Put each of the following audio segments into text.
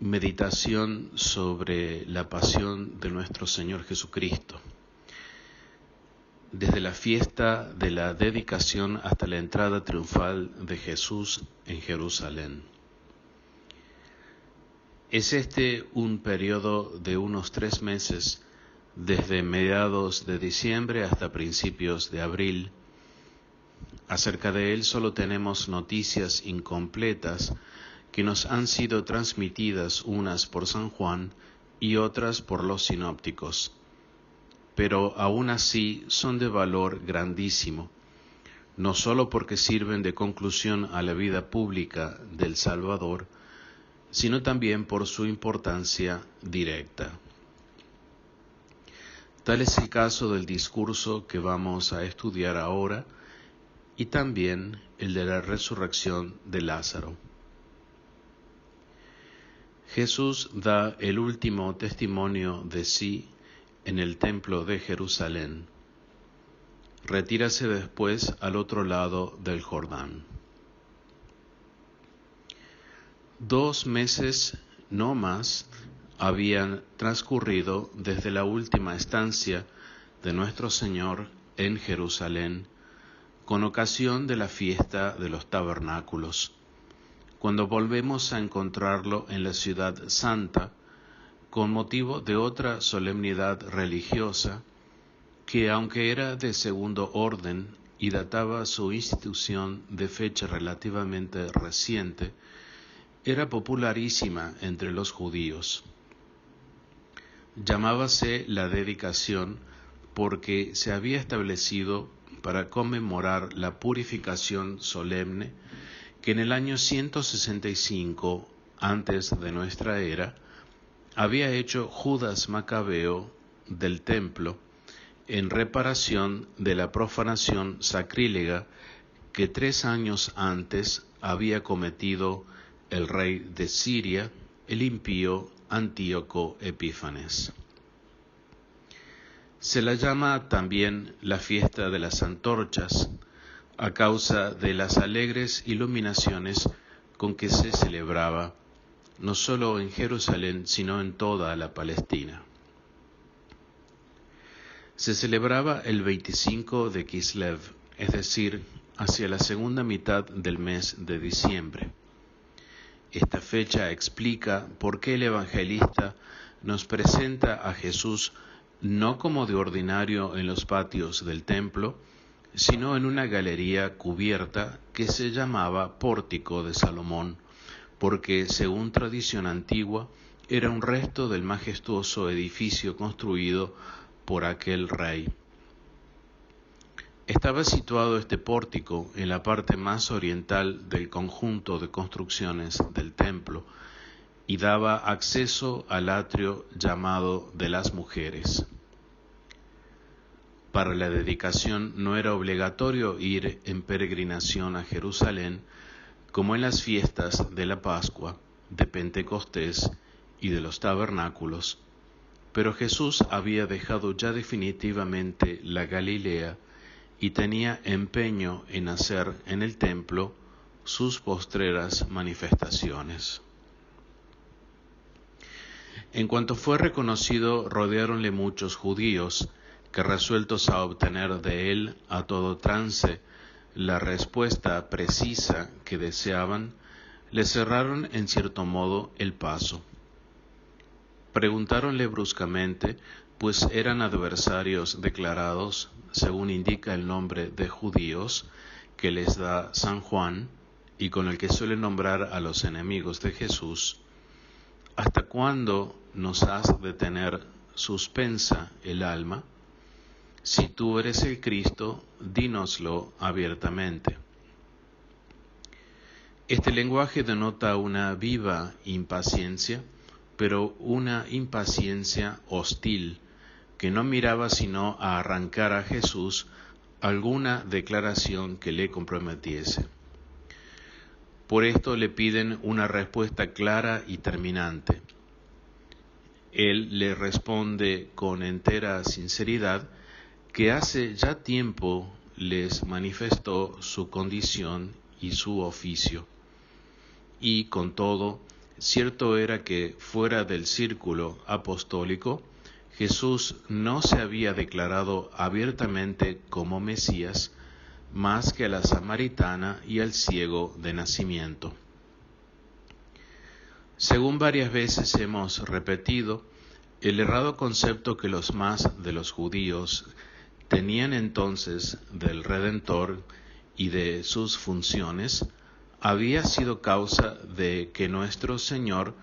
Meditación sobre la pasión de nuestro Señor Jesucristo. Desde la fiesta de la dedicación hasta la entrada triunfal de Jesús en Jerusalén. Es este un periodo de unos 3 meses, desde mediados de diciembre hasta principios de abril. Acerca de él solo tenemos noticias incompletas que nos han sido transmitidas unas por San Juan y otras por los sinópticos, pero aún así son de valor grandísimo, no solo porque sirven de conclusión a la vida pública del Salvador, sino también por su importancia directa. Tal es el caso del discurso que vamos a estudiar ahora y también el de la resurrección de Lázaro. Jesús da el último testimonio de sí en el templo de Jerusalén. Retírase después al otro lado del Jordán. 2 meses, no más, habían transcurrido desde la última estancia de nuestro Señor en Jerusalén, con ocasión de la fiesta de los tabernáculos, cuando volvemos a encontrarlo en la ciudad santa, con motivo de otra solemnidad religiosa, que aunque era de segundo orden y databa su institución de fecha relativamente reciente, era popularísima entre los judíos. Llamábase la dedicación porque se había establecido para conmemorar la purificación solemne que en el año 165 antes de nuestra era había hecho Judas Macabeo del templo en reparación de la profanación sacrílega que 3 años antes había cometido el rey de Siria, el impío Antíoco Epífanes. Se la llama también la fiesta de las antorchas, a causa de las alegres iluminaciones con que se celebraba, no solo en Jerusalén, sino en toda la Palestina. Se celebraba el 25 de Kislev, es decir, hacia la segunda mitad del mes de diciembre. Esta fecha explica por qué el evangelista nos presenta a Jesús no como de ordinario en los patios del templo, sino en una galería cubierta que se llamaba Pórtico de Salomón, porque, según tradición antigua, era un resto del majestuoso edificio construido por aquel rey. Estaba situado este pórtico en la parte más oriental del conjunto de construcciones del templo y daba acceso al atrio llamado de las mujeres. Para la dedicación no era obligatorio ir en peregrinación a Jerusalén, como en las fiestas de la Pascua, de Pentecostés y de los tabernáculos, pero Jesús había dejado ya definitivamente la Galilea y tenía empeño en hacer en el templo sus postreras manifestaciones. En cuanto fue reconocido, rodeáronle muchos judíos, que resueltos a obtener de él a todo trance la respuesta precisa que deseaban, le cerraron en cierto modo el paso. Preguntáronle bruscamente, pues eran adversarios declarados, según indica el nombre de judíos que les da San Juan y con el que suele nombrar a los enemigos de Jesús: ¿hasta cuándo nos has de tener suspensa el alma? Si tú eres el Cristo, dínoslo abiertamente. Este lenguaje denota una viva impaciencia, pero una impaciencia hostil, que no miraba sino a arrancar a Jesús alguna declaración que le comprometiese. Por esto le piden una respuesta clara y terminante. Él le responde con entera sinceridad que hace ya tiempo les manifestó su condición y su oficio, y con todo Cierto era que fuera del círculo apostólico, Jesús no se había declarado abiertamente como Mesías más que a la samaritana y al ciego de nacimiento. Según varias veces hemos repetido, el errado concepto que los más de los judíos tenían entonces del Redentor y de sus funciones había sido causa de que nuestro Señor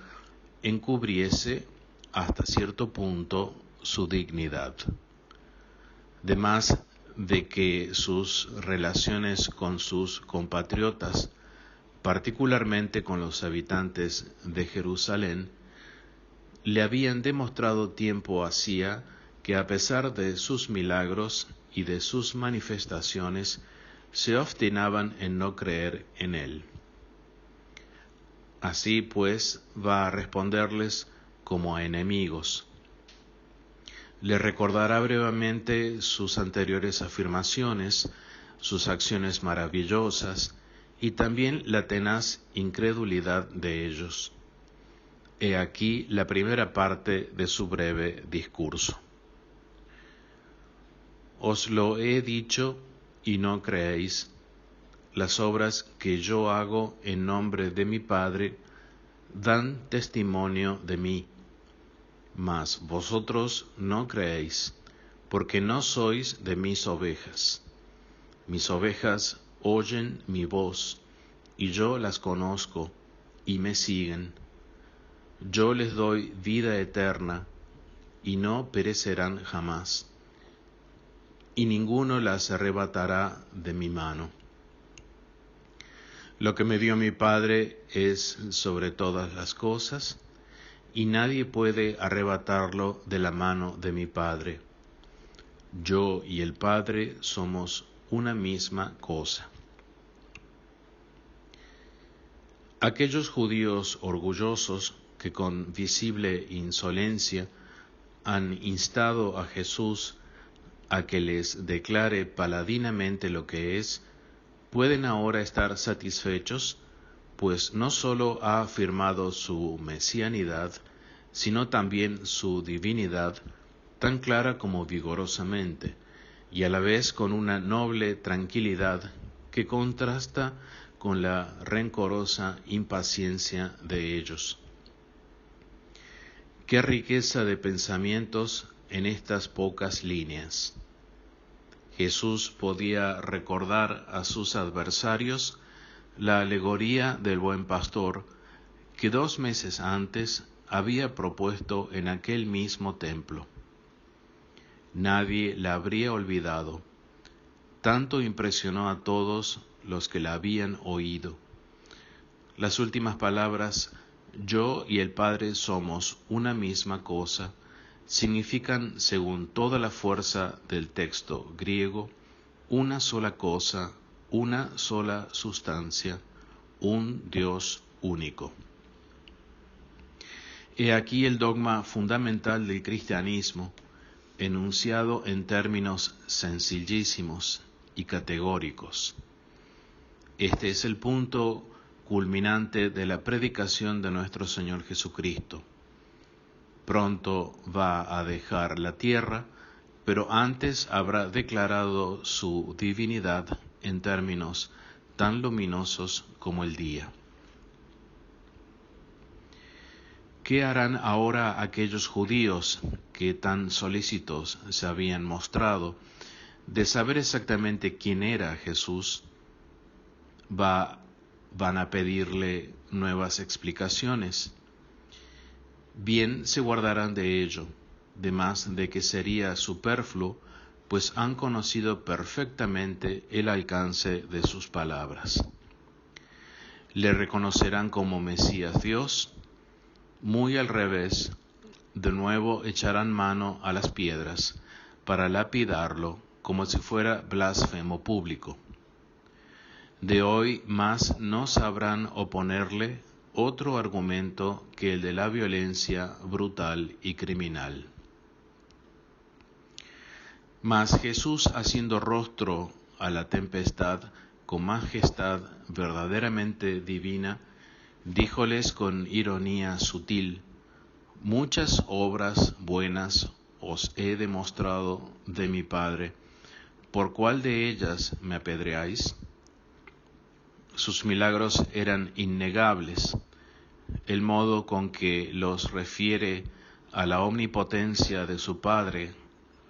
encubriese hasta cierto punto su dignidad. Además de que sus relaciones con sus compatriotas, particularmente con los habitantes de Jerusalén, le habían demostrado tiempo hacía que a pesar de sus milagros y de sus manifestaciones, se obstinaban en no creer en él. Así pues, va a responderles como a enemigos. Le recordará brevemente sus anteriores afirmaciones, sus acciones maravillosas y también la tenaz incredulidad de ellos. He aquí la primera parte de su breve discurso. Os lo he dicho y no creéis. Las obras que yo hago en nombre de mi Padre dan testimonio de mí. Mas vosotros no creéis, porque no sois de mis ovejas. Mis ovejas oyen mi voz, y yo las conozco, y me siguen. Yo les doy vida eterna, y no perecerán jamás, y ninguno las arrebatará de mi mano. Lo que me dio mi Padre es sobre todas las cosas, y nadie puede arrebatarlo de la mano de mi Padre. Yo y el Padre somos una misma cosa. Aquellos judíos orgullosos que con visible insolencia han instado a Jesús a que les declare paladinamente lo que es, pueden ahora estar satisfechos, pues no sólo ha afirmado su mesianidad, sino también su divinidad, tan clara como vigorosamente, y a la vez con una noble tranquilidad que contrasta con la rencorosa impaciencia de ellos. Qué riqueza de pensamientos en estas pocas líneas. Jesús podía recordar a sus adversarios la alegoría del buen pastor que 2 meses antes había propuesto en aquel mismo templo. Nadie la habría olvidado. Tanto impresionó a todos los que la habían oído. Las últimas palabras, yo y el Padre somos una misma cosa, significan, según toda la fuerza del texto griego, una sola cosa, una sola sustancia, un Dios único. He aquí el dogma fundamental del cristianismo, enunciado en términos sencillísimos y categóricos. Este es el punto culminante de la predicación de nuestro Señor Jesucristo. Pronto va a dejar la tierra, pero antes habrá declarado su divinidad en términos tan luminosos como el día. ¿Qué harán ahora aquellos judíos que tan solícitos se habían mostrado de saber exactamente quién era Jesús? Van a pedirle nuevas explicaciones. Bien se guardarán de ello, de más de que sería superfluo, pues han conocido perfectamente el alcance de sus palabras. Le reconocerán como Mesías Dios. Muy al revés, de nuevo echarán mano a las piedras para lapidarlo como si fuera blasfemo público. De hoy más no sabrán oponerle otro argumento que el de la violencia brutal y criminal. Mas Jesús, haciendo rostro a la tempestad con majestad verdaderamente divina, díjoles con ironía sutil: muchas obras buenas os he demostrado de mi Padre, ¿por cuál de ellas me apedreáis? Sus milagros eran innegables. El modo con que los refiere a la omnipotencia de su Padre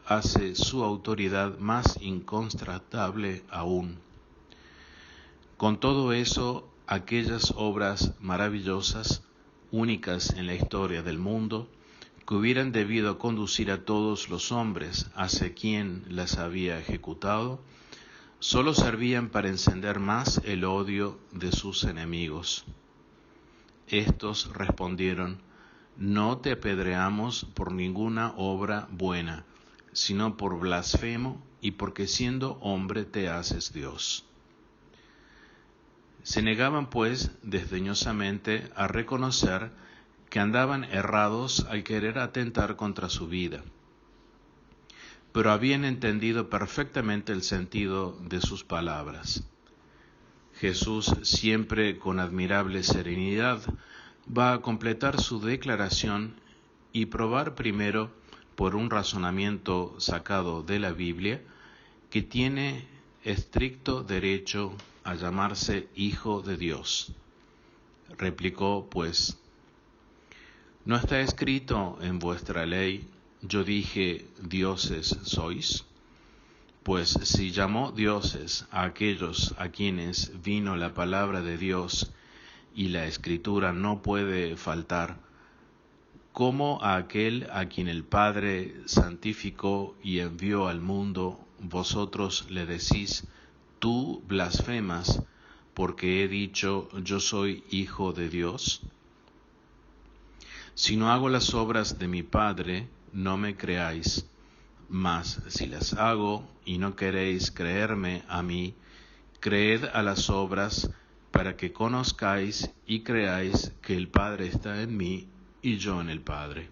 hace su autoridad más incontrastable aún. Con todo eso, aquellas obras maravillosas, únicas en la historia del mundo, que hubieran debido conducir a todos los hombres hacia quien las había ejecutado, solo servían para encender más el odio de sus enemigos. Estos respondieron: no te apedreamos por ninguna obra buena, sino por blasfemo y porque siendo hombre te haces Dios. Se negaban pues desdeñosamente a reconocer que andaban errados al querer atentar contra su vida, pero habían entendido perfectamente el sentido de sus palabras. Jesús, siempre con admirable serenidad, va a completar su declaración y probar primero, por un razonamiento sacado de la Biblia, que tiene estricto derecho a llamarse Hijo de Dios. Replicó pues: ¿no está escrito en vuestra ley, yo dije, dioses sois? Pues si llamó dioses a aquellos a quienes vino la palabra de Dios y la Escritura no puede faltar, ¿cómo a aquel a quien el Padre santificó y envió al mundo, vosotros le decís: tú blasfemas, porque he dicho, yo soy Hijo de Dios? Si no hago las obras de mi Padre, no me creáis, mas si las hago y no queréis creerme a mí, creed a las obras, para que conozcáis y creáis que el Padre está en mí y yo en el Padre.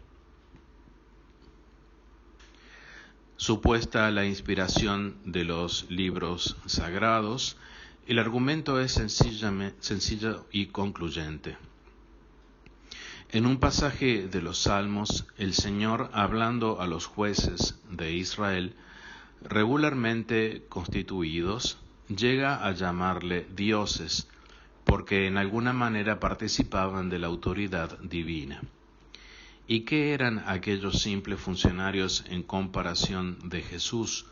Supuesta la inspiración de los libros sagrados, el argumento es sencillo y concluyente. En un pasaje de los Salmos, el Señor, hablando a los jueces de Israel, regularmente constituidos, llega a llamarle dioses, porque en alguna manera participaban de la autoridad divina. ¿Y qué eran aquellos simples funcionarios en comparación de Jesús,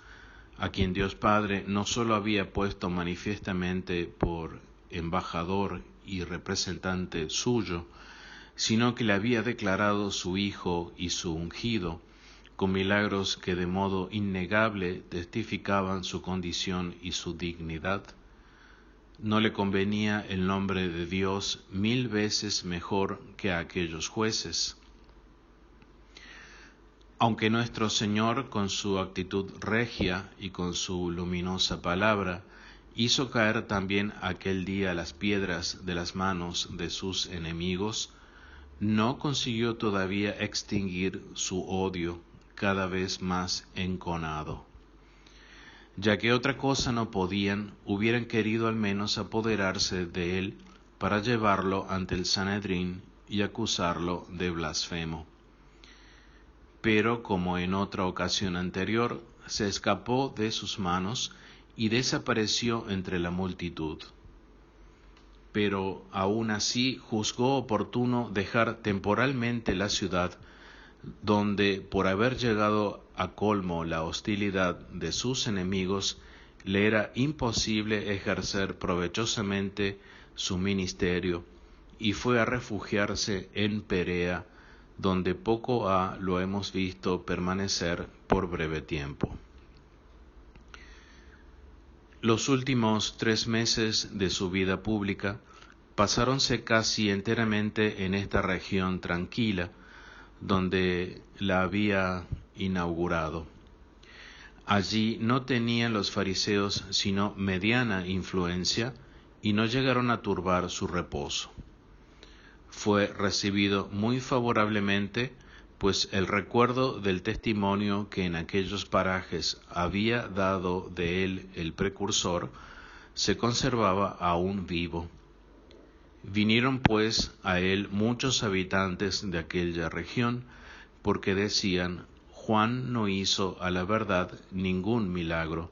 a quien Dios Padre no solo había puesto manifiestamente por embajador y representante suyo, sino que le había declarado su Hijo y su ungido, con milagros que de modo innegable testificaban su condición y su dignidad? ¿No le convenía el nombre de Dios 1000 veces mejor que a aquellos jueces? Aunque nuestro Señor, con su actitud regia y con su luminosa palabra, hizo caer también aquel día las piedras de las manos de sus enemigos, no consiguió todavía extinguir su odio cada vez más enconado. Ya que otra cosa no podían, hubieran querido al menos apoderarse de él para llevarlo ante el Sanedrín y acusarlo de blasfemo. Pero, como en otra ocasión anterior, se escapó de sus manos y desapareció entre la multitud. Pero aún así juzgó oportuno dejar temporalmente la ciudad, donde, por haber llegado a colmo la hostilidad de sus enemigos, le era imposible ejercer provechosamente su ministerio, y fue a refugiarse en Perea, donde poco ha lo hemos visto permanecer por breve tiempo. Los últimos 3 meses de su vida pública pasáronse casi enteramente en esta región tranquila, donde la había inaugurado. Allí no tenían los fariseos sino mediana influencia y no llegaron a turbar su reposo. Fue recibido muy favorablemente, pues el recuerdo del testimonio que en aquellos parajes había dado de él el precursor se conservaba aún vivo. Vinieron pues a él muchos habitantes de aquella región, porque decían: Juan no hizo a la verdad ningún milagro,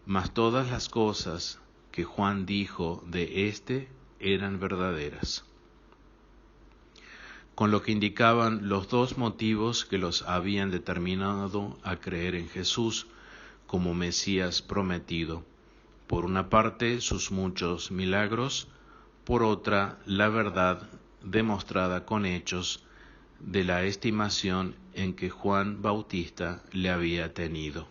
mas todas las cosas que Juan dijo de éste eran verdaderas. Con lo que indicaban los dos motivos que los habían determinado a creer en Jesús como Mesías prometido: por una parte sus muchos milagros, por otra la verdad demostrada con hechos de la estimación en que Juan Bautista le había tenido.